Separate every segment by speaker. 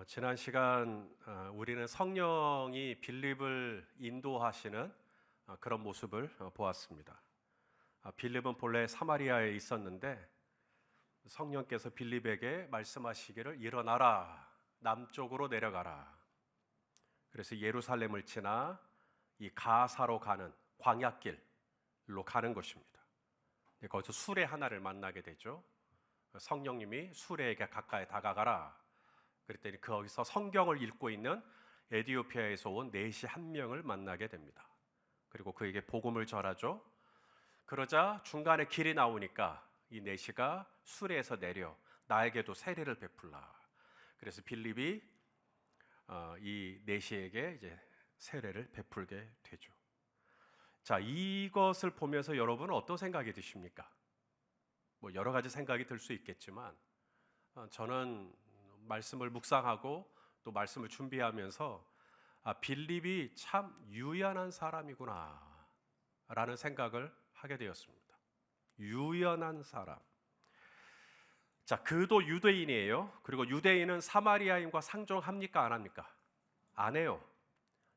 Speaker 1: 지난 시간 우리는 성령이 빌립을 인도하시는 그런 모습을 보았습니다. 빌립은 본래 사마리아에 있었는데 성령께서 빌립에게 말씀하시기를 일어나라, 남쪽으로 내려가라. 그래서 예루살렘을 지나 이 가사로 가는 광야길로 가는 것입니다. 거기서 수레 하나를 만나게 되죠. 성령님이 수레에게 가까이 다가가라. 그랬더니 거기서 성경을 읽고 있는 에티오피아에서 온 내시 한 명을 만나게 됩니다. 그리고 그에게 복음을 전하죠. 그러자 중간에 길이 나오니까 이 내시가 수레에서 내려 나에게도 세례를 베풀라. 그래서 빌립이 이 내시에게 이제 세례를 베풀게 되죠. 자, 이것을 보면서 여러분은 어떤 생각이 드십니까? 뭐 여러 가지 생각이 들 수 있겠지만 저는 말씀을 묵상하고 또 말씀을 준비하면서 빌립이 참 유연한 사람이구나 라는 생각을 하게 되었습니다. 유연한 사람. 자, 그도 유대인이에요. 그리고 유대인은 사마리아인과 상종합니까? 안 합니까? 안 해요.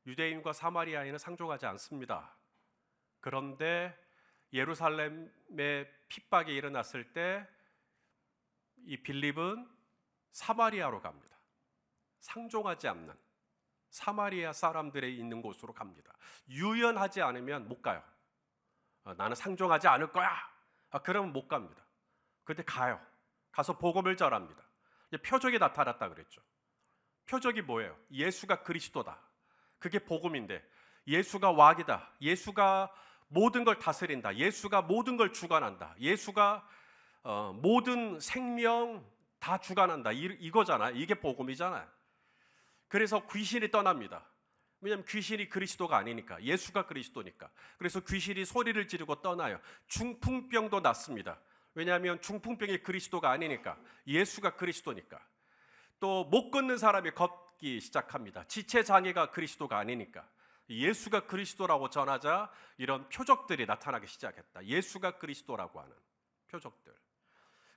Speaker 1: 유대인과 사마리아인은 상종하지 않습니다. 그런데 예루살렘에 핍박이 일어났을 때 이 빌립은 사마리아로 갑니다. 상종하지 않는 사마리아 사람들이 있는 곳으로 갑니다. 유연하지 않으면 못 가요. 나는 상종하지 않을 거야. 그러면 못 갑니다. 그런데 가요. 가서 복음을 전합니다. 표적이 나타났다 그랬죠. 표적이 뭐예요? 예수가 그리스도다. 그게 복음인데 예수가 왕이다. 예수가 모든 걸 다스린다. 예수가 모든 걸 주관한다. 예수가 모든 생명 다 주관한다. 이거잖아요. 이게 복음이잖아요. 그래서 귀신이 떠납니다. 왜냐하면 귀신이 그리스도가 아니니까. 예수가 그리스도니까. 그래서 귀신이 소리를 지르고 떠나요. 중풍병도 낫습니다. 왜냐하면 중풍병이 그리스도가 아니니까. 예수가 그리스도니까. 또 못 걷는 사람이 걷기 시작합니다. 지체장애가 그리스도가 아니니까. 예수가 그리스도라고 전하자 이런 표적들이 나타나기 시작했다. 예수가 그리스도라고 하는 표적들.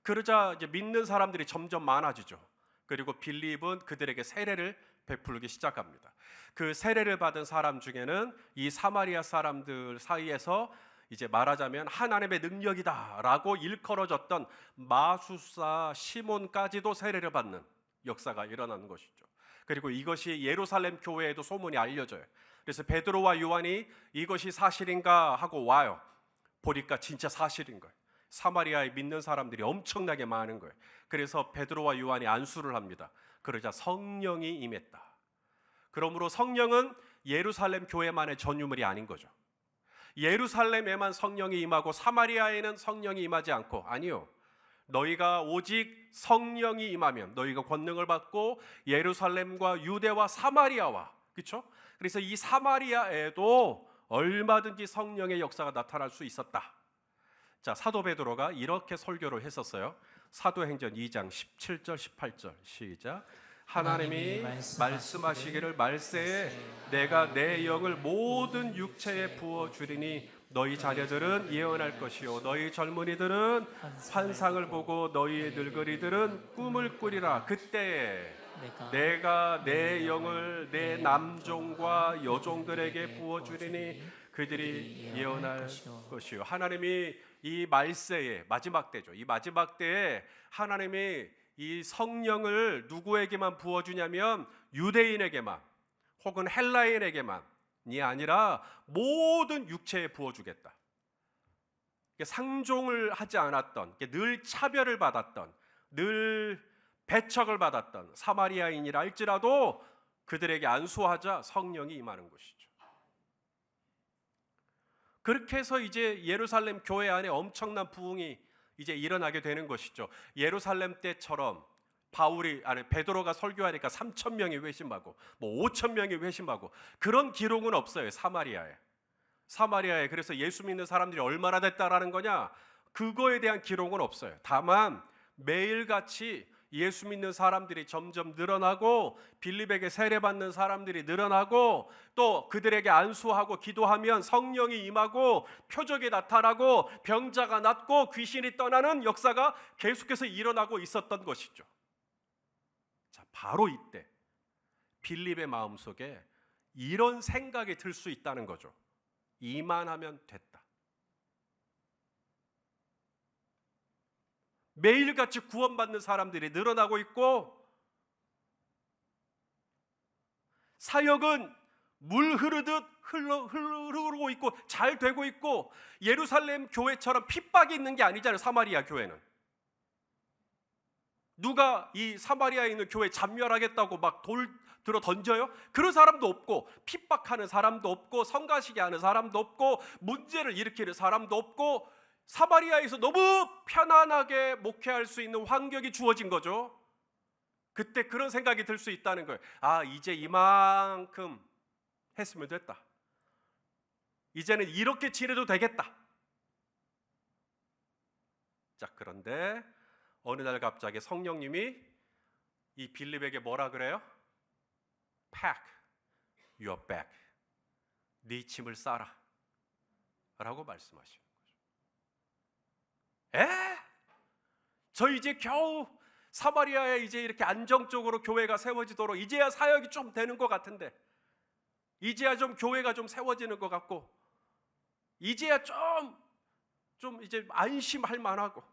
Speaker 1: 그러자 이제 믿는 사람들이 점점 많아지죠. 그리고 빌립은 그들에게 세례를 베풀기 시작합니다. 그 세례를 받은 사람 중에는 이 사마리아 사람들 사이에서 이제 말하자면 하나님의 능력이다라고 일컬어졌던 마술사 시몬까지도 세례를 받는 역사가 일어나는 것이죠. 그리고 이것이 예루살렘 교회에도 소문이 알려져요. 그래서 베드로와 요한이 이것이 사실인가 하고 와요. 보니까 진짜 사실인 거예요. 사마리아에 믿는 사람들이 엄청나게 많은 거예요. 그래서 베드로와 요한이 안수를 합니다. 그러자 성령이 임했다. 그러므로 성령은 예루살렘 교회만의 전유물이 아닌 거죠. 예루살렘에만 성령이 임하고 사마리아에는 성령이 임하지 않고, 아니요, 너희가 오직 성령이 임하면 너희가 권능을 받고 예루살렘과 유대와 사마리아와, 그렇죠? 그래서 이 사마리아에도 얼마든지 성령의 역사가 나타날 수 있었다. 자, 사도 베드로가 이렇게 설교를 했었어요. 사도행전 2장 17절 18절 시작. 하나님이 말씀하시기를 말세에 내가 내 영을 모든 육체에 부어주리니 너희 자녀들은 예언할 것이요 너희 젊은이들은 환상을 보고 너희 늙은이들은 꿈을 꾸리라. 그때에 내가 내 영을 내 남종과 여종들에게 부어주리니 그들이 예언할 것이요. 하나님이 이 말세에 마지막 때죠. 이 마지막 때에 하나님이 이 성령을 누구에게만 부어주냐면 유대인에게만 혹은 헬라인에게만이 아니라 모든 육체에 부어주겠다. 상종을 하지 않았던, 늘 차별을 받았던, 늘 배척을 받았던 사마리아인이라 할지라도 그들에게 안수하자 성령이 임하는 것이죠. 그렇게 해서 이제 예루살렘 교회 안에 엄청난 부흥이 이제 일어나게 되는 것이죠. 예루살렘 때처럼 베드로가 설교하니까 3,000명이 회심하고 5,000명이 회심하고 그런 기록은 없어요. 사마리아에. 그래서 예수 믿는 사람들이 얼마나 됐다라는 거냐? 그거에 대한 기록은 없어요. 다만 매일같이 예수 믿는 사람들이 점점 늘어나고 빌립에게 세례받는 사람들이 늘어나고 또 그들에게 안수하고 기도하면 성령이 임하고 표적이 나타나고 병자가 낫고 귀신이 떠나는 역사가 계속해서 일어나고 있었던 것이죠. 자, 바로 이때 빌립의 마음속에 이런 생각이 들 수 있다는 거죠. 이만하면 됐다. 매일같이 구원받는 사람들이 늘어나고 있고 사역은 물 흐르듯 흐르고 있고 잘 되고 있고 예루살렘 교회처럼 핍박이 있는 게 아니잖아요. 사마리아 교회는 누가 이 사마리아에 있는 교회 잠멸하겠다고 막 돌 들어 던져요? 그런 사람도 없고 핍박하는 사람도 없고 성가시게 하는 사람도 없고 문제를 일으키는 사람도 없고 사마리아에서 너무 편안하게 목회할 수 있는 환경이 주어진 거죠. 그때 그런 생각이 들 수 있다는 거예요. 아, 이제 이만큼 했으면 됐다. 이제는 이렇게 지내도 되겠다. 자, 그런데 어느 날 갑자기 성령님이 이 빌립에게 뭐라 그래요? Pack your bag. 네 짐을 싸라 라고 말씀하시는 거죠. 저 이제 겨우 사마리아에 이제 이렇게 안정적으로 교회가 세워지도록 이제야 사역이 좀 되는 것 같은데, 이제야 좀 교회가 좀 세워지는 것 같고, 이제야 좀 이제 안심할 만하고,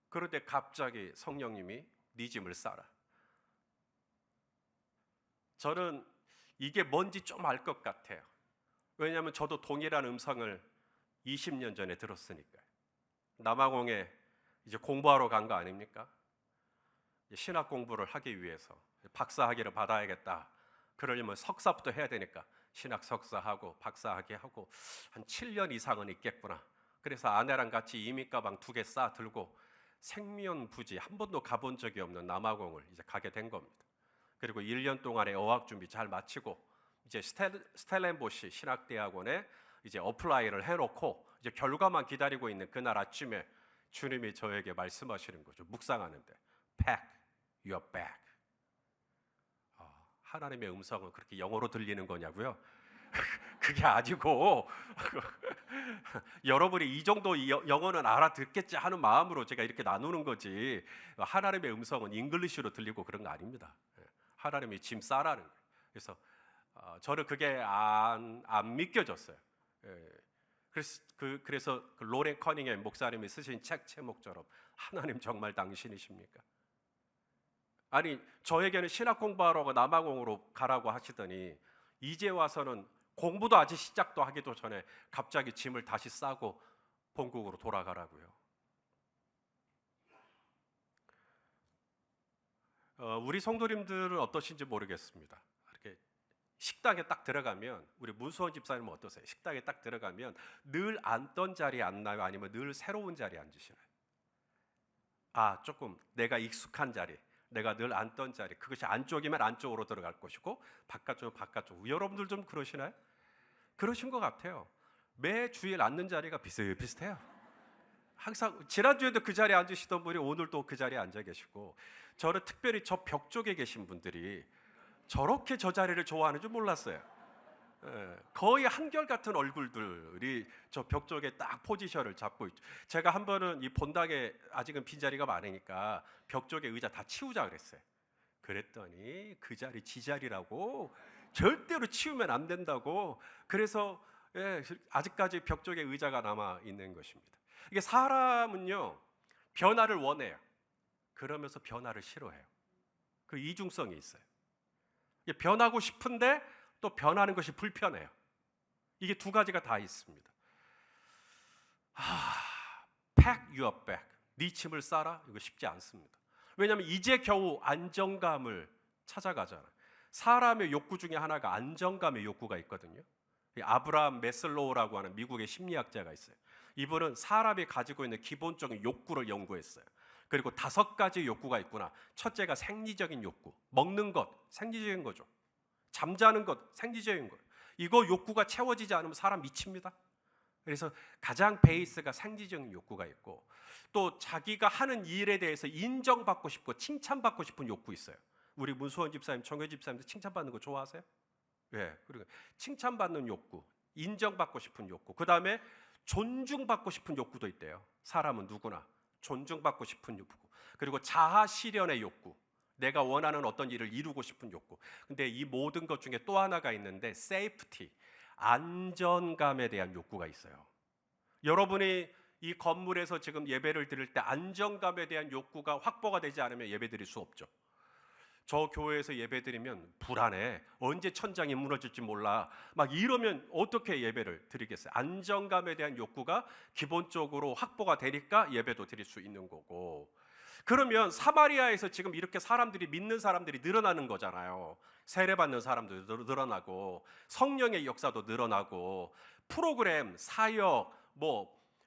Speaker 1: 그런데 갑자기 성령님이 네 짐을 싸라. 저는 이게 뭔지 좀 알 것 같아요. 왜냐하면 저도 동일한 음성을 20년 전에 들었으니까요. 남아공에 이제 공부하러 간 거 아닙니까? 신학 공부를 하기 위해서 박사학위를 받아야겠다. 그러려면 석사부터 해야 되니까 신학 석사하고 박사학위 하고 한 7년 이상은 있겠구나. 그래서 아내랑 같이 이민 가방 2개 싸 들고 생면부지 한 번도 가본 적이 없는 남아공을 이제 가게 된 겁니다. 그리고 1년 동안의 어학 준비 잘 마치고 이제 스텔렌보시 신학대학원에 이제 어플라이를 해놓고 이제 결과만 기다리고 있는 그날 아침에 주님이 저에게 말씀하시는 거죠. 묵상하는데 Pack your bag. 하나님의 음성은 그렇게 영어로 들리는 거냐고요? 그게 아니고 여러분이 이 정도 영어는 알아듣겠지 하는 마음으로 제가 이렇게 나누는 거지, 하나님의 음성은 잉글리시로 들리고 그런 거 아닙니다. 하나님이 짐 싸라는 거예요. 그래서 저는 그게 안 믿겨졌어요. 그래서 그 로렌 커닝햄 목사님이 쓰신 책 제목처럼 하나님 정말 당신이십니까? 아니, 저에게는 신학 공부하러 남아공으로 가라고 하시더니 이제 와서는 공부도 아직 시작도 하기도 전에 갑자기 짐을 다시 싸고 본국으로 돌아가라고요. 우리 성도님들은 어떠신지 모르겠습니다. 이렇게 식당에 딱 들어가면, 우리 문수원 집사님은 어떠세요? 식당에 딱 들어가면 늘 앉던 자리에 앉나요? 아니면 늘 새로운 자리에 앉으시나요? 조금 내가 익숙한 자리, 내가 늘 앉던 자리, 그것이 안쪽이면 안쪽으로 들어갈 것이고 바깥쪽은 바깥쪽. 여러분들 좀 그러시나요? 그러신 것 같아요. 매 주일 앉는 자리가 비슷비슷해요. 항상 지난주에도 그 자리에 앉으시던 분이 오늘도 그 자리에 앉아 계시고, 저는 특별히 저 벽 쪽에 계신 분들이 저렇게 저 자리를 좋아하는 줄 몰랐어요. 거의 한결같은 얼굴들이 저 벽 쪽에 딱 포지션을 잡고 있죠. 제가 한 번은 이 본당에 아직은 빈자리가 많으니까 벽 쪽에 의자 다 치우자 그랬어요. 그랬더니 그 자리 지 자리라고, 절대로 치우면 안 된다고. 그래서 아직까지 벽 쪽에 의자가 남아 있는 것입니다. 이게 사람은요, 변화를 원해요. 그러면서 변화를 싫어해요. 그 이중성이 있어요. 변하고 싶은데 또 변하는 것이 불편해요. 이게 두 가지가 다 있습니다. Pack your bag. 네 짐을 싸라. 이거 쉽지 않습니다. 왜냐하면 이제 겨우 안정감을 찾아가잖아요. 사람의 욕구 중에 하나가 안정감의 욕구가 있거든요. 아브라함 메슬로우라고 하는 미국의 심리학자가 있어요. 이분은 사람이 가지고 있는 기본적인 욕구를 연구했어요. 그리고 5가지 욕구가 있구나. 첫째가 생리적인 욕구. 먹는 것, 생리적인 거죠. 잠자는 것, 생리적인 것. 이거 욕구가 채워지지 않으면 사람 미칩니다. 그래서 가장 베이스가 생리적인 욕구가 있고, 또 자기가 하는 일에 대해서 인정받고 싶고 칭찬받고 싶은 욕구 있어요. 우리 문수원 집사님, 정효 집사님도 칭찬받는 거 좋아하세요? 그리고 칭찬받는 욕구, 인정받고 싶은 욕구, 그 다음에 존중받고 싶은 욕구도 있대요. 사람은 누구나 존중받고 싶은 욕구, 그리고 자아 실현의 욕구. 내가 원하는 어떤 일을 이루고 싶은 욕구. 근데 이 모든 것 중에 또 하나가 있는데 safety, 안전감에 대한 욕구가 있어요. 여러분이 이 건물에서 지금 예배를 드릴 때 안정감에 대한 욕구가 확보가 되지 않으면 예배 드릴 수 없죠. 저 교회에서 예배 드리면 불안해. 언제 천장이 무너질지 몰라. 막 이러면 어떻게 예배를 드리겠어요? 안정감에 대한 욕구가 기본적으로 확보가 되니까 예배도 드릴 수 있는 거고. 그러면 사마리아에서 지금 이렇게 사람들이 믿는 사람들이 늘어나는 거잖아요. 세례받는 사람도 늘어나고 성령의 역사도 늘어나고 프로그램, 사역,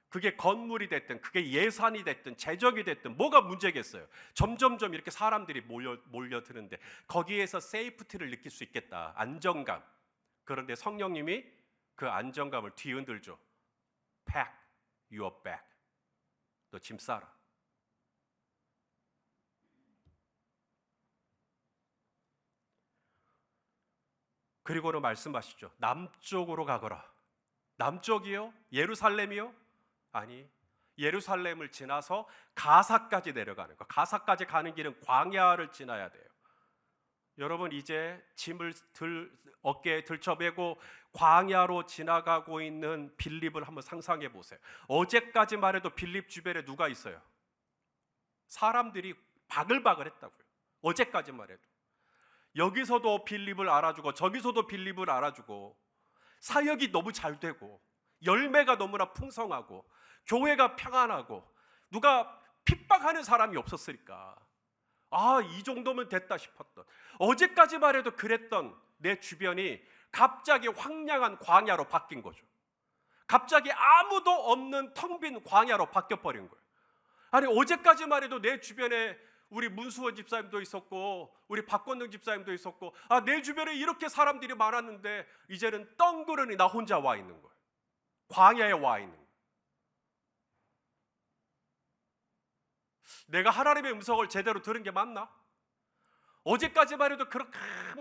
Speaker 1: 그게 건물이 됐든 그게 예산이 됐든 재정이 됐든 뭐가 문제겠어요. 점점점 이렇게 사람들이 몰려드는데 거기에서 세이프티를 느낄 수 있겠다. 안정감. 그런데 성령님이 그 안정감을 뒤흔들죠. Pack your bag. 너 짐 싸라. 그리고는 말씀하시죠. 남쪽으로 가거라. 남쪽이요? 예루살렘이요? 아니, 예루살렘을 지나서 가사까지 내려가는 거. 가사까지 가는 길은 광야를 지나야 돼요. 여러분, 이제 짐을 어깨에 들쳐매고 광야로 지나가고 있는 빌립을 한번 상상해 보세요. 어제까지만 해도 빌립 주변에 누가 있어요? 사람들이 바글바글 했다고요. 어제까지만 해도. 여기서도 빌립을 알아주고 저기서도 빌립을 알아주고 사역이 너무 잘 되고 열매가 너무나 풍성하고 교회가 평안하고 누가 핍박하는 사람이 없었으니까 이 정도면 됐다 싶었던, 어제까지만 해도 그랬던 내 주변이 갑자기 황량한 광야로 바뀐 거죠. 갑자기 아무도 없는 텅 빈 광야로 바뀌어버린 거예요. 아니, 어제까지만 해도 내 주변에 우리 문수원 집사님도 있었고 우리 박권능 집사님도 있었고 내 주변에 이렇게 사람들이 많았는데 이제는 덩그러니 나 혼자 와 있는 거예요. 광야에 와 있는 거예요. 내가 하나님의 음성을 제대로 들은 게 맞나? 어제까지만 해도 그렇게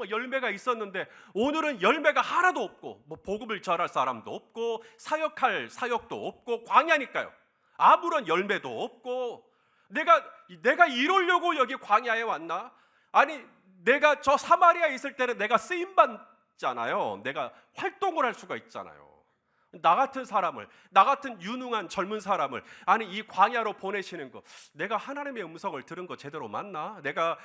Speaker 1: 열매가 있었는데 오늘은 열매가 하나도 없고 복음을 전할 사람도 없고 사역할 사역도 없고 광야니까요. 아무런 열매도 없고 내가 이러려고 여기 광야에 왔나? 아니, 내가 저 사마리아에 있을 때는 내가 쓰임 받잖아요. 내가 활동을 할 수가 있잖아요. 나 같은 사람을, 나 같은 유능한 젊은 사람을 아니 이 광야로 보내시는 거, 내가 하나님의 음성을 들은 거 제대로 맞나? 내가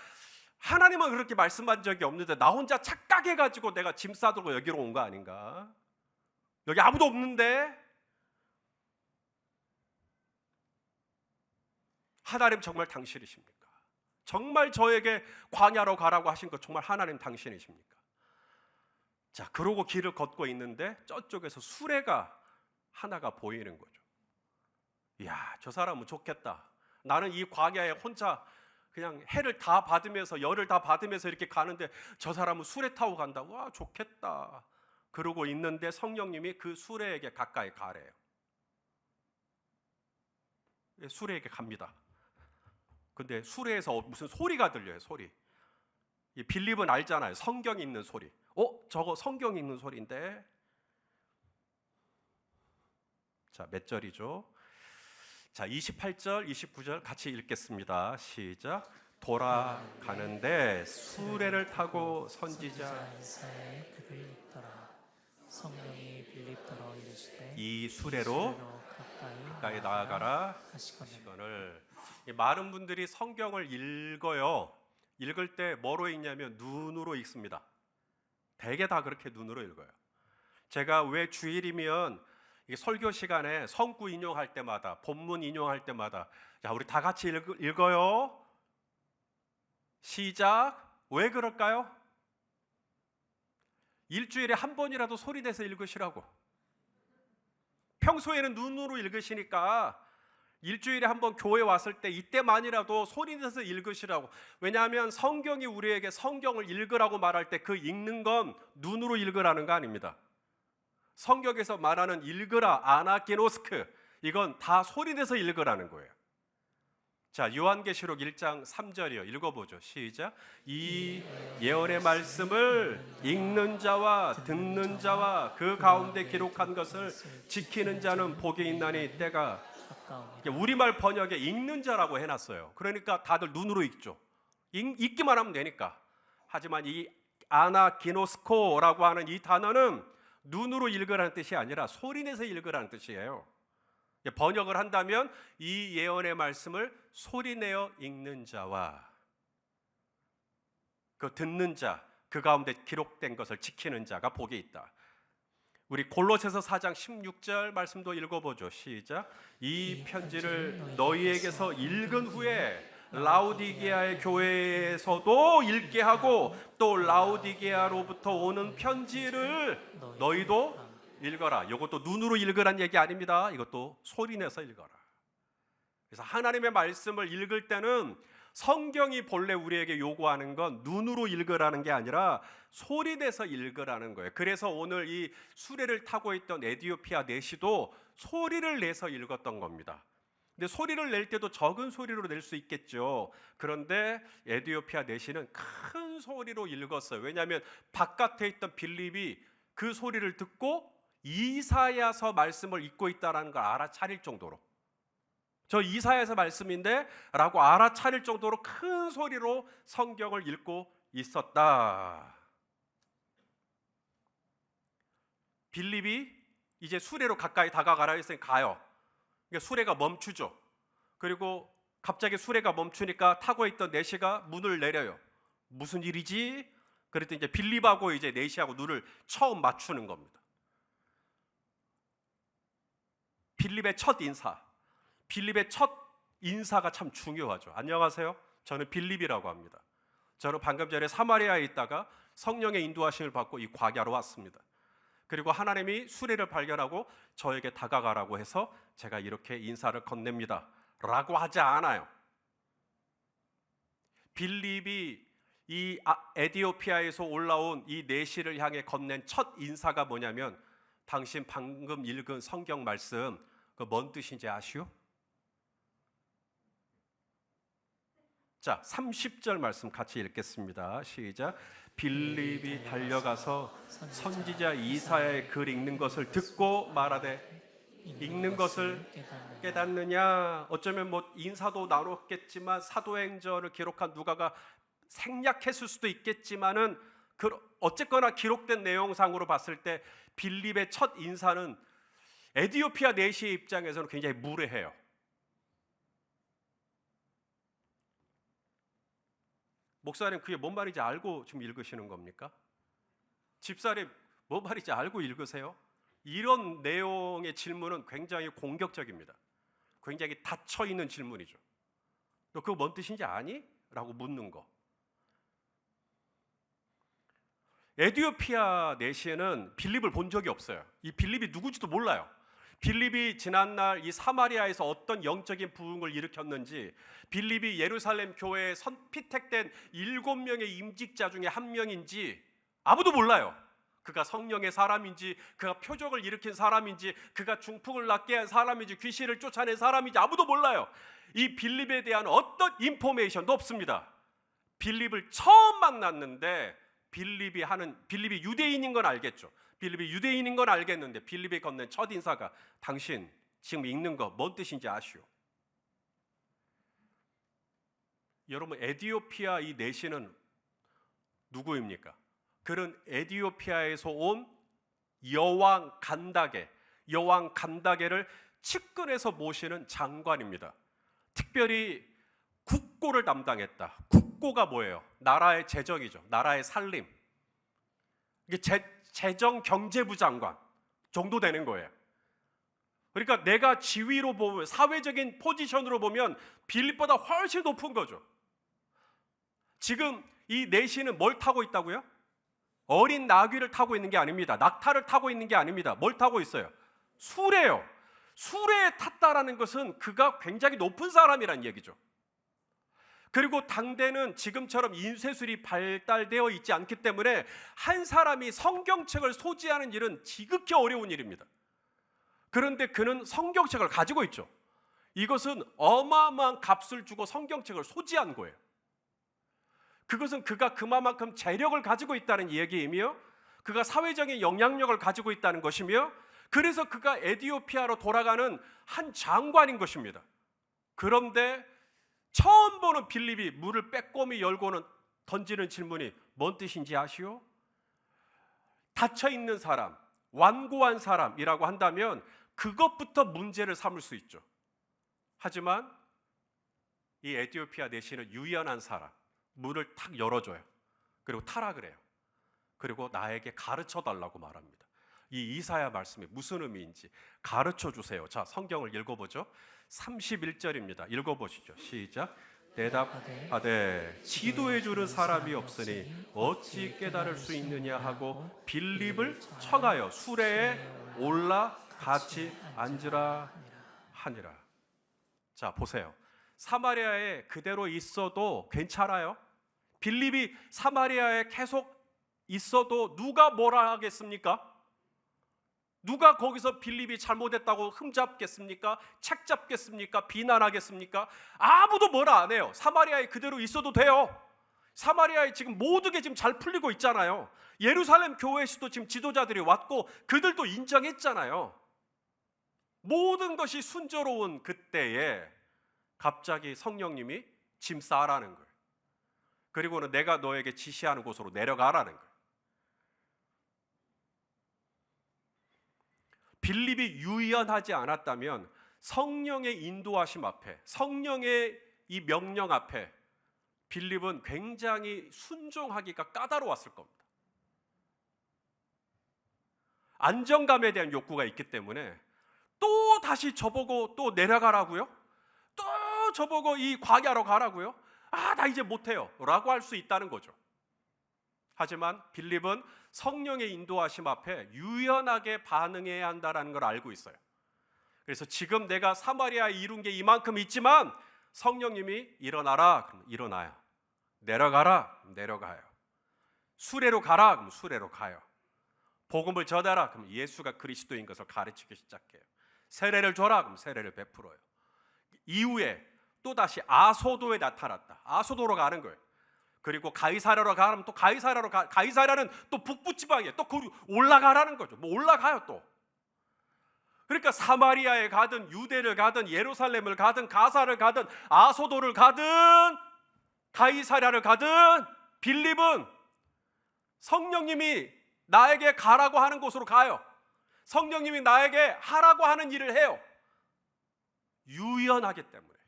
Speaker 1: 하나님은 그렇게 말씀한 적이 없는데 나 혼자 착각해가지고 내가 짐 싸들고 여기로 온 거 아닌가? 여기 아무도 없는데? 하나님 정말 당신이십니까? 정말 저에게 광야로 가라고 하신 거 정말 하나님 당신이십니까? 자, 그러고 길을 걷고 있는데 저쪽에서 수레가 하나가 보이는 거죠. 이야, 저 사람은 좋겠다. 나는 이 광야에 혼자 그냥 해를 다 받으면서 열을 다 받으면서 이렇게 가는데 저 사람은 수레 타고 간다. 와, 좋겠다. 그러고 있는데 성령님이 그 수레에게 가까이 가래요. 수레에게 갑니다. 근데 수레에서 무슨 소리가 들려요. 소리. 이 빌립은 알잖아요. 성경 읽는 소리. 저거 성경 읽는 소리인데. 자, 몇 절이죠? 자, 28절, 29절 같이 읽겠습니다. 시작. 돌아가는데 수레를 타고 선지자
Speaker 2: 이사야의 그를 읽더라. 성령이 빌립더러 이르시되
Speaker 1: 이 수레로 가까이 나아가라 하시거늘. 많은 분들이 성경을 읽어요. 읽을 때 뭐로 읽냐면 눈으로 읽습니다. 대개 다 그렇게 눈으로 읽어요. 제가 왜 주일이면 설교 시간에 성구 인용할 때마다, 본문 인용할 때마다 자, 우리 다 같이 읽어요. 시작. 왜 그럴까요? 일주일에 한 번이라도 소리 내서 읽으시라고. 평소에는 눈으로 읽으시니까 일주일에 한 번 교회 왔을 때 이때만이라도 소리 내서 읽으시라고. 왜냐하면 성경이 우리에게 성경을 읽으라고 말할 때 그 읽는 건 눈으로 읽으라는 거 아닙니다. 성경에서 말하는 읽으라, 아나키노스크, 이건 다 소리 내서 읽으라는 거예요. 자, 요한계시록 1장 3절이요. 읽어보죠. 시작. 이 예언의 말씀을 읽는 자와 듣는 자와 그 가운데 기록한 것을 지키는 자는 복이 있나니 때가, 우리말 번역에 읽는 자라고 해놨어요. 그러니까 다들 눈으로 읽죠. 읽기만 하면 되니까. 하지만 이 아나기노스코라고 하는 이 단어는 눈으로 읽으라는 뜻이 아니라 소리내서 읽으라는 뜻이에요. 번역을 한다면 이 예언의 말씀을 소리내어 읽는 자와 그 듣는 자, 그 가운데 기록된 것을 지키는 자가 복이 있다. 우리 골로새서 4장 16절 말씀도 읽어보죠. 시작. 이 편지를 너희에게서 읽은 후에 라우디게아의 교회에서도 읽게 하고 또 라우디게아로부터 오는 편지를 너희도 읽어라. 이것도 눈으로 읽으란 얘기 아닙니다. 이것도 소리내서 읽어라. 그래서 하나님의 말씀을 읽을 때는 성경이 본래 우리에게 요구하는 건 눈으로 읽으라는 게 아니라 소리내서 읽으라는 거예요. 그래서 오늘 이 수레를 타고 있던 에디오피아 내시도 소리를 내서 읽었던 겁니다. 근데 소리를 낼 때도 적은 소리로 낼 수 있겠죠. 그런데 에디오피아 내시는 큰 소리로 읽었어요. 왜냐하면 바깥에 있던 빌립이 그 소리를 듣고 이사야서 말씀을 읽고 있다는 걸 알아차릴 정도로, 저 이사야서 말씀인데 라고 알아차릴 정도로 큰 소리로 성경을 읽고 있었다. 빌립이 이제 수레로 가까이 다가가라 했으니 가요. 그러니까 수레가 멈추죠. 그리고 갑자기 수레가 멈추니까 타고 있던 내시가 문을 내려요. 무슨 일이지? 그랬더니 이제 빌립하고 이제 내시하고 눈을 처음 맞추는 겁니다. 빌립의 첫 인사. 빌립의 첫 인사가 참 중요하죠. 안녕하세요. 저는 빌립이라고 합니다. 저는 방금 전에 사마리아에 있다가 성령의 인도하심을 받고 이 광야로 왔습니다. 그리고 하나님이 수레를 발견하고 저에게 다가가라고 해서 제가 이렇게 인사를 건넵니다 라고 하지 않아요. 빌립이 이 에디오피아에서 올라온 이 내시를 향해 건넨 첫 인사가 뭐냐면 당신 방금 읽은 성경 말씀 그 뭔 뜻인지 아시오? 자, 30절 말씀 같이 읽겠습니다. 시작. 빌립이 달려가서 선지자 이사야의 글 읽는 것을 듣고 말하되 읽는 것을 깨닫느냐. 어쩌면 뭐 인사도 나눴겠지만 사도행전을 기록한 누가가 생략했을 수도 있겠지만은 어쨌거나 기록된 내용상으로 봤을 때 빌립의 첫 인사는 에디오피아 내시의 입장에서는 굉장히 무례해요. 목사님 그게 뭔 말인지 알고 지금 읽으시는 겁니까? 집사님 뭔 말인지 알고 읽으세요? 이런 내용의 질문은 굉장히 공격적입니다. 굉장히 닫혀있는 질문이죠. 너 그거 뭔 뜻인지 아니? 라고 묻는 거. 에디오피아 내시에는 빌립을 본 적이 없어요. 이 빌립이 누구지도 몰라요. 빌립이 지난날 이 사마리아에서 어떤 영적인 부흥을 일으켰는지, 빌립이 예루살렘 교회에 피택된 7명의 임직자 중에 한 명인지 아무도 몰라요. 그가 성령의 사람인지, 그가 표적을 일으킨 사람인지, 그가 중풍을 낫게 한 사람인지, 귀신을 쫓아낸 사람인지 아무도 몰라요. 이 빌립에 대한 어떤 인포메이션도 없습니다. 빌립을 처음 만났는데 빌립이 유대인인 건 알겠죠. 빌립이 유대인인 건 알겠는데 빌립이 건넨 첫 인사가 당신 지금 읽는 거 뭔 뜻인지 아시오? 여러분, 에디오피아 이 내시는 누구입니까? 그는 에디오피아에서 온 여왕 간다게를 측근에서 모시는 장관입니다. 특별히 국고를 담당했다. 국고가 뭐예요? 나라의 재정이죠. 나라의 살림. 이게 재정 경제부 장관 정도 되는 거예요. 그러니까 내가 지위로 보면, 사회적인 포지션으로 보면 빌립보다 훨씬 높은 거죠. 지금 이 내시는 뭘 타고 있다고요? 어린 나귀를 타고 있는 게 아닙니다. 낙타를 타고 있는 게 아닙니다. 뭘 타고 있어요? 수레요. 수레에 탔다라는 것은 그가 굉장히 높은 사람이란 얘기죠. 그리고 당대는 지금처럼 인쇄술이 발달되어 있지 않기 때문에 한 사람이 성경책을 소지하는 일은 지극히 어려운 일입니다. 그런데 그는 성경책을 가지고 있죠. 이것은 어마어마한 값을 주고 성경책을 소지한 거예요. 그것은 그가 그만큼 재력을 가지고 있다는 얘기이며, 그가 사회적인 영향력을 가지고 있다는 것이며, 그래서 그가 에디오피아로 돌아가는 한 장관인 것입니다. 그런데 처음 보는 빌립이 물을 빼꼼히 열고는 던지는 질문이 뭔 뜻인지 아시오? 닫혀있는 사람, 완고한 사람이라고 한다면 그것부터 문제를 삼을 수 있죠. 하지만 이 에티오피아 내시는 유연한 사람, 문을 탁 열어줘요. 그리고 타라 그래요. 그리고 나에게 가르쳐 달라고 말합니다. 이 이사야 말씀이 무슨 의미인지 가르쳐 주세요. 자, 성경을 읽어보죠. 31절입니다. 읽어보시죠. 시작. 대답하되 지도해 주는 사람이 없으니 어찌 깨달을 수 있느냐 하고 빌립을 청하여 수레에 올라 같이 앉으라 하니라. 자, 보세요. 사마리아에 그대로 있어도 괜찮아요? 빌립이 사마리아에 계속 있어도 누가 뭐라 하겠습니까? 누가 거기서 빌립이 잘못했다고 흠잡겠습니까? 책잡겠습니까? 비난하겠습니까? 아무도 뭐라 안 해요. 사마리아에 그대로 있어도 돼요. 사마리아에 지금 모든 게 지금 잘 풀리고 있잖아요. 예루살렘 교회에서도 지금 지도자들이 왔고 그들도 인정했잖아요. 모든 것이 순조로운 그때에 갑자기 성령님이 짐 싸라는 거예요. 그리고는 내가 너에게 지시하는 곳으로 내려가라는 거예요. 빌립이 유연하지 않았다면 성령의 인도하심 앞에, 성령의 이 명령 앞에 빌립은 굉장히 순종하기가 까다로웠을 겁니다. 안정감에 대한 욕구가 있기 때문에 또 다시 저보고 또 내려가라고요? 또 저보고 이 광야로 가라고요? 아, 나 이제 못해요 라고 할 수 있다는 거죠. 하지만 빌립은 성령의 인도하심 앞에 유연하게 반응해야 한다는 걸 알고 있어요. 그래서 지금 내가 사마리아에 이룬 게 이만큼 있지만 성령님이 일어나라, 그럼 일어나요. 내려가라, 그럼 내려가요. 수레로 가라, 그럼 수레로 가요. 복음을 전하라, 그럼 예수가 그리스도인 것을 가르치기 시작해요. 세례를 줘라, 그럼 세례를 베풀어요. 이후에 또다시 아소도에 나타났다. 아소도로 가는 거예요. 그리고 가이사랴로 가면 또 가이사랴로 가. 가이사랴는 또 북부 지방이에요. 또 거기 올라가라는 거죠. 뭐 올라가요 또. 그러니까 사마리아에 가든 유대를 가든 예루살렘을 가든 가사를 가든 아소도를 가든 가이사랴를 가든 빌립은 성령님이 나에게 가라고 하는 곳으로 가요. 성령님이 나에게 하라고 하는 일을 해요. 유연하기 때문에.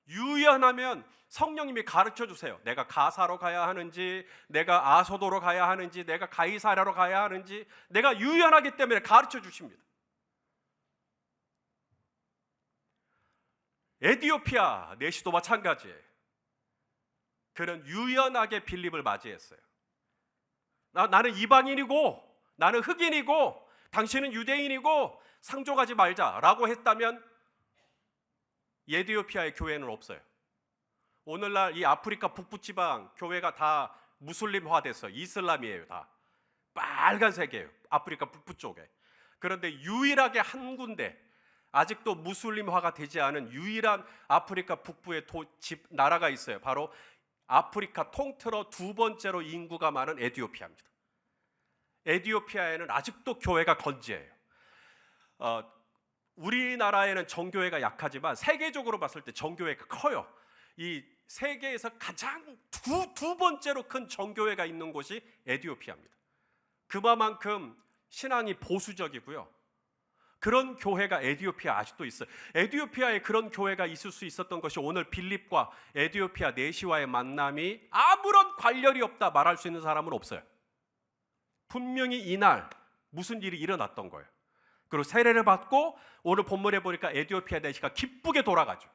Speaker 1: 유연하면 성령님이 가르쳐 주세요. 내가 가사로 가야 하는지, 내가 아소도로 가야 하는지, 내가 가이사랴로 가야 하는지, 내가 유연하기 때문에 가르쳐 주십니다. 에티오피아 내시도 마찬가지예요. 그는 유연하게 빌립을 맞이했어요. 나는 이방인이고 나는 흑인이고 당신은 유대인이고 상종하지 말자라고 했다면 에티오피아의 교회는 없어요. 오늘날 이 아프리카 북부지방 교회가 다 무슬림화돼서 이슬람이에요. 다 빨간색이에요. 아프리카 북부 쪽에. 그런데 유일하게 한 군데 아직도 무슬림화가 되지 않은 유일한 아프리카 북부의 나라가 있어요. 바로 아프리카 통틀어 두 번째로 인구가 많은 에티오피아입니다. 에티오피아에는 아직도 교회가 건재해요. 우리나라에는 정교회가 약하지만 세계적으로 봤을 때 정교회가 커요. 이 세계에서 가장 두 번째로 큰 정교회가 있는 곳이 에티오피아입니다. 그만큼 신앙이 보수적이고요. 그런 교회가 에티오피아 아직도 있어요. 에티오피아에 그런 교회가 있을 수 있었던 것이 오늘 빌립과 에티오피아 내시와의 만남이 아무런 관련이 없다 말할 수 있는 사람은 없어요. 분명히 이날 무슨 일이 일어났던 거예요. 그리고 세례를 받고 오늘 본문에 보니까 에티오피아 내시가 기쁘게 돌아가죠.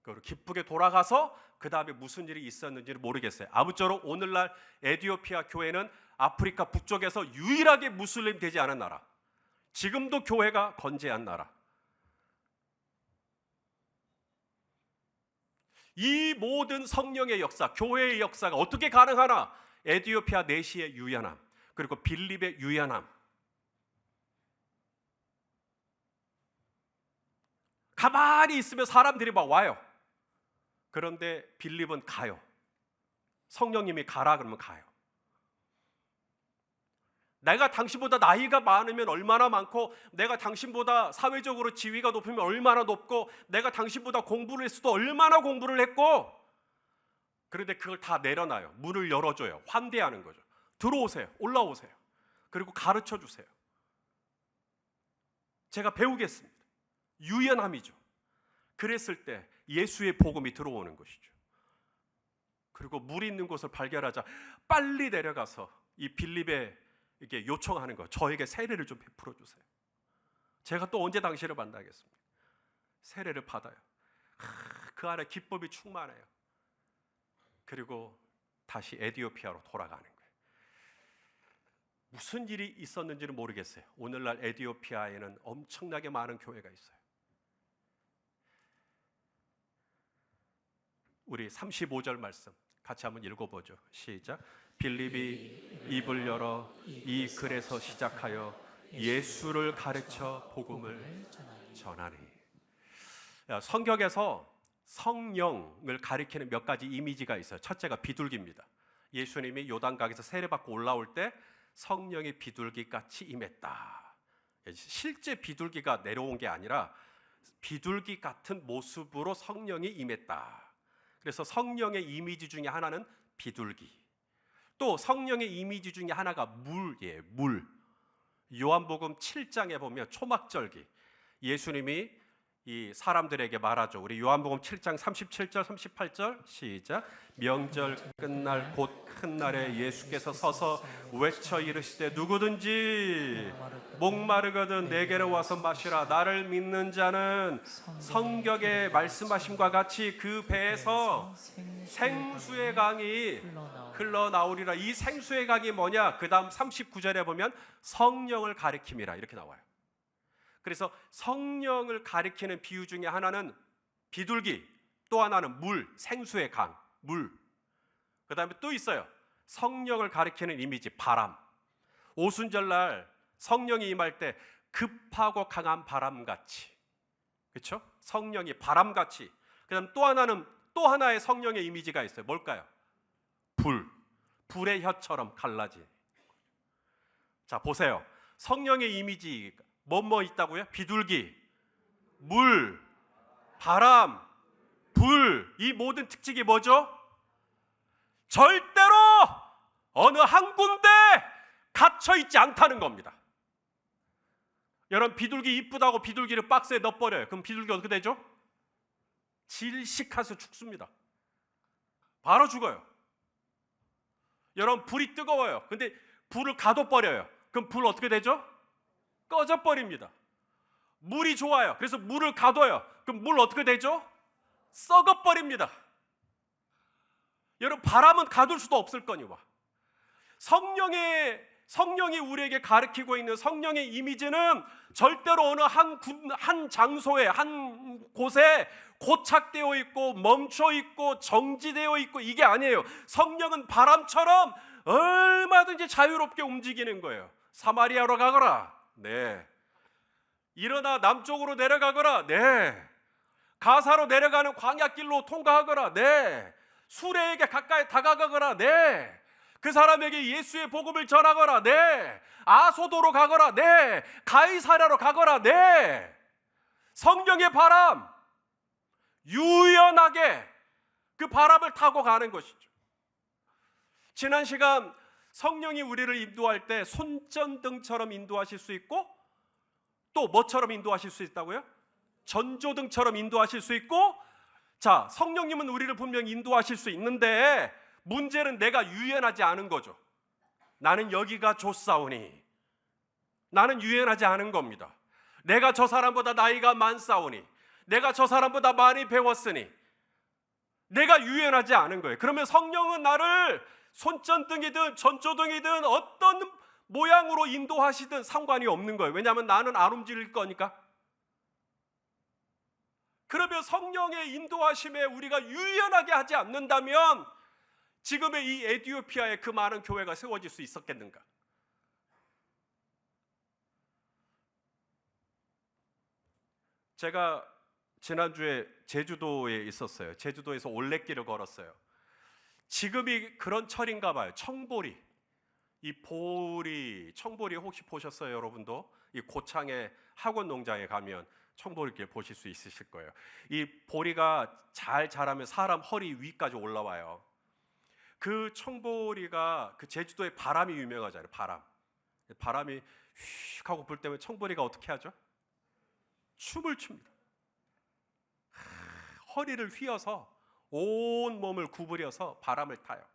Speaker 1: 그리고 기쁘게 돌아가서 그 다음에 무슨 일이 있었는지를 모르겠어요. 아무쪼록 오늘날 에티오피아 교회는 아프리카 북쪽에서 유일하게 무슬림 되지 않은 나라. 지금도 교회가 건재한 나라. 이 모든 성령의 역사, 교회의 역사가 어떻게 가능하나? 에티오피아 내시의 유연함, 그리고 빌립의 유연함. 가만히 있으면 사람들이 막 와요. 그런데 빌립은 가요. 성령님이 가라 그러면 가요. 내가 당신보다 나이가 많으면 얼마나 많고, 내가 당신보다 사회적으로 지위가 높으면 얼마나 높고, 내가 당신보다 공부를 했어도 얼마나 공부를 했고, 그런데 그걸 다 내려놔요. 문을 열어줘요. 환대하는 거죠. 들어오세요. 올라오세요. 그리고 가르쳐 주세요. 제가 배우겠습니다. 유연함이죠. 그랬을 때 예수의 복음이 들어오는 것이죠. 그리고 물 있는 곳을 발견하자 빨리 내려가서 이 빌립에 이렇게 요청하는 거, 저에게 세례를 좀 베풀어 주세요. 제가 또 언제 당신을 만나겠습니까? 세례를 받아요. 그 안에 기쁨이 충만해요. 그리고 다시 에티오피아로 돌아가는 거예요. 무슨 일이 있었는지는 모르겠어요. 오늘날 에티오피아에는 엄청나게 많은 교회가 있어요. 우리 35절 말씀 같이 한번 읽어보죠. 시작. 빌립이 입을 열어 이 글에서 시작하여 예수를 가르쳐 복음을 전하니. 성경에서 성령을 가리키는 몇 가지 이미지가 있어요. 첫째가 비둘기입니다. 예수님이 요단강에서 세례받고 올라올 때 성령이 비둘기같이 임했다. 실제 비둘기가 내려온 게 아니라 비둘기 같은 모습으로 성령이 임했다. 그래서 성령의 이미지 중에 하나는 비둘기. 또 성령의 이미지 중에 하나가 물이에요. 물. 요한복음 7장에 보면 초막절기, 예수님이 이 사람들에게 말하죠. 우리 요한복음 7장 37절 38절 시작. 명절 끝날 곧 큰 날에 예수께서 서서 외쳐 이르시되 누구든지 목마르거든 내게로 와서 마시라. 나를 믿는 자는 성경에 말씀하심과 같이 그 배에서 생수의 강이 흘러나오리라. 이 생수의 강이 뭐냐? 그 다음 39절에 보면 성령을 가리킴이라 이렇게 나와요. 그래서 성령을 가리키는 비유 중에 하나는 비둘기, 또 하나는 물, 생수의 강, 물. 그 다음에 또 있어요. 성령을 가리키는 이미지, 바람. 오순절날 성령이 임할 때 급하고 강한 바람같이, 그렇죠? 성령이 바람같이. 그 다음 또 하나는, 또 하나의 성령의 이미지가 있어요. 뭘까요? 불, 불의 혀처럼 갈라진. 자, 보세요. 성령의 이미지 뭐뭐 있다고요? 비둘기, 물, 바람, 불. 이 모든 특징이 뭐죠? 절대로 어느 한 군데 갇혀 있지 않다는 겁니다. 여러분, 비둘기 이쁘다고 비둘기를 박스에 넣어버려요. 그럼 비둘기 어떻게 되죠? 질식해서 죽습니다. 바로 죽어요. 여러분, 불이 뜨거워요. 근데 불을 가둬버려요. 그럼 불 어떻게 되죠? 꺼져버립니다. 물이 좋아요. 그래서 물을 가둬요. 그럼 물 어떻게 되죠? 썩어버립니다. 여러분, 바람은 가둘 수도 없을 거니와. 성령이 우리에게 가르치고 있는 성령의 이미지는 절대로 어느 한 장소에, 한 곳에 고착되어 있고 멈춰 있고 정지되어 있고 이게 아니에요. 성령은 바람처럼 얼마든지 자유롭게 움직이는 거예요. 사마리아로 가거라. 네. 일어나 남쪽으로 내려가거라. 네. 가사로 내려가는 광야길로 통과하거라. 네. 수레에게 가까이 다가가거라. 네. 그 사람에게 예수의 복음을 전하거라. 네. 아소도로 가거라. 네. 가이사랴로 가거라. 네. 성령의 바람, 유연하게 그 바람을 타고 가는 것이죠. 지난 시간 성령이 우리를 인도할 때 손전등처럼 인도하실 수 있고, 또 뭐처럼 인도하실 수 있다고요? 전조등처럼 인도하실 수 있고. 자, 성령님은 우리를 분명히 인도하실 수 있는데 문제는 내가 유연하지 않은 거죠. 나는 여기가 좋사오니, 나는 유연하지 않은 겁니다. 내가 저 사람보다 나이가 많사오니, 내가 저 사람보다 많이 배웠으니 내가 유연하지 않은 거예요. 그러면 성령은 나를 손전등이든 전조등이든 어떤 모양으로 인도하시든 상관이 없는 거예요. 왜냐하면 나는 안 움직일 거니까. 그러면 성령의 인도하심에 우리가 유연하게 하지 않는다면 지금의 이 에티오피아에 그 많은 교회가 세워질 수 있었겠는가? 제가 지난주에 제주도에 있었어요. 제주도에서 올레길을 걸었어요. 지금이 그런 철인가 봐요. 청보리. 이 청보리 혹시 보셨어요, 여러분도? 이 고창에 학원 농장에 가면 청보리길 보실 수 있으실 거예요. 이 보리가 잘 자라면 사람 허리 위까지 올라와요. 그 청보리가 그 제주도의 바람이 유명하잖아요. 바람이 휙 하고 불 때면 청보리가 어떻게 하죠? 춤을 춥니다. 허리를 휘어서 온 몸을 구부려서 바람을 타요.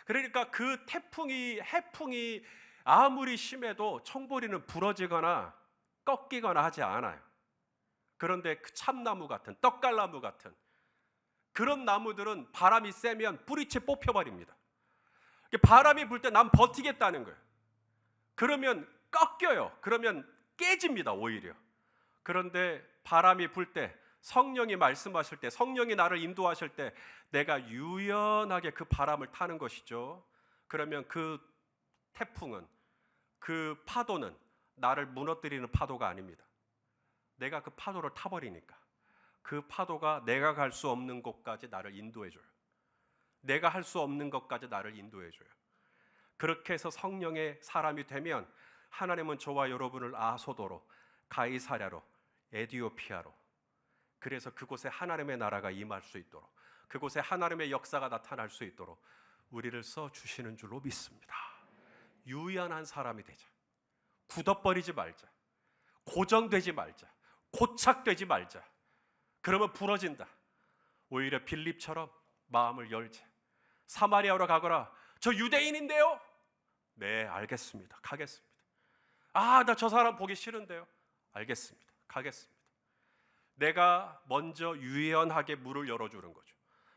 Speaker 1: 그러니까 그 해풍이 아무리 심해도 청보리는 부러지거나 꺾이거나 하지 않아요. 그런데 그 참나무 같은, 떡갈나무 같은 그런 나무들은 바람이 세면 뿌리채 뽑혀버립니다. 바람이 불 때 난 버티겠다는 거예요. 그러면 꺾여요. 그러면 깨집니다, 오히려. 그런데 바람이 불 때, 성령이 말씀하실 때, 성령이 나를 인도하실 때 내가 유연하게 그 바람을 타는 것이죠. 그러면 그 태풍은, 그 파도는 나를 무너뜨리는 파도가 아닙니다. 내가 그 파도를 타버리니까 그 파도가 내가 갈 수 없는 곳까지 나를 인도해줘요. 내가 할 수 없는 것까지 나를 인도해줘요. 그렇게 해서 성령의 사람이 되면 하나님은 저와 여러분을 아소도로, 가이사랴로, 에디오피아로, 그래서 그곳에 하나님의 나라가 임할 수 있도록, 그곳에 하나님의 역사가 나타날 수 있도록 우리를 써주시는 줄로 믿습니다. 유연한 사람이 되자. 굳어버리지 말자. 고정되지 말자. 고착되지 말자. 그러면 부러진다. 오히려 빌립처럼 마음을 열자. 사마리아로 가거라. 저 유대인인데요? 네, 알겠습니다. 가겠습니다. 나 저 사람 보기 싫은데요? 알겠습니다. 가겠습니다. 내가 먼저 유연하게 문을 열어주는 거죠.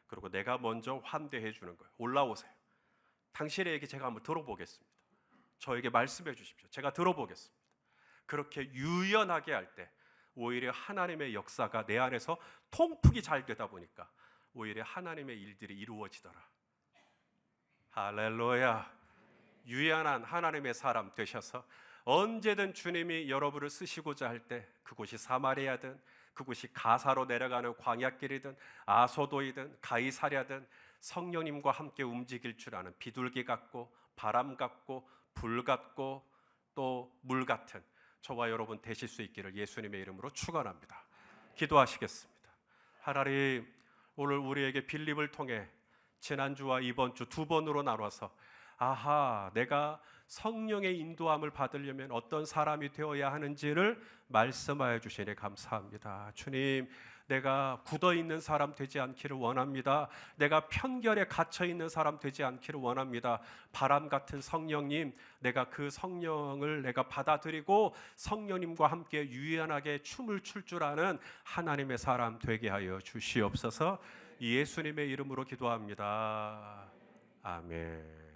Speaker 1: 그리고 내가 먼저 환대해 주는 거예요. 올라오세요. 당신의 얘기 제가 한번 들어보겠습니다. 저에게 말씀해 주십시오. 제가 들어보겠습니다. 그렇게 유연하게 할 때 오히려 하나님의 역사가 내 안에서 통풍이 잘 되다 보니까 오히려 하나님의 일들이 이루어지더라. 할렐루야. 유연한 하나님의 사람 되셔서 언제든 주님이 여러분을 쓰시고자 할 때, 그곳이 사마리아든 그곳이 가사로 내려가는 광야길이든 아소도이든 가이사랴든 성령님과 함께 움직일 줄 아는 비둘기 같고 바람 같고 불 같고 또 물 같은 저와 여러분 되실 수 있기를 예수님의 이름으로 축원합니다. 기도하시겠습니다. 하나님, 오늘 우리에게 빌립을 통해 지난주와 이번 주 두 번으로 나눠서 내가 성령의 인도함을 받으려면 어떤 사람이 되어야 하는지를 말씀하여 주시니 감사합니다. 주님, 내가 굳어있는 사람 되지 않기를 원합니다. 내가 편견에 갇혀있는 사람 되지 않기를 원합니다. 바람 같은 성령님, 내가 그 성령을 내가 받아들이고 성령님과 함께 유연하게 춤을 출 줄 아는 하나님의 사람 되게 하여 주시옵소서. 예수님의 이름으로 기도합니다. 아멘.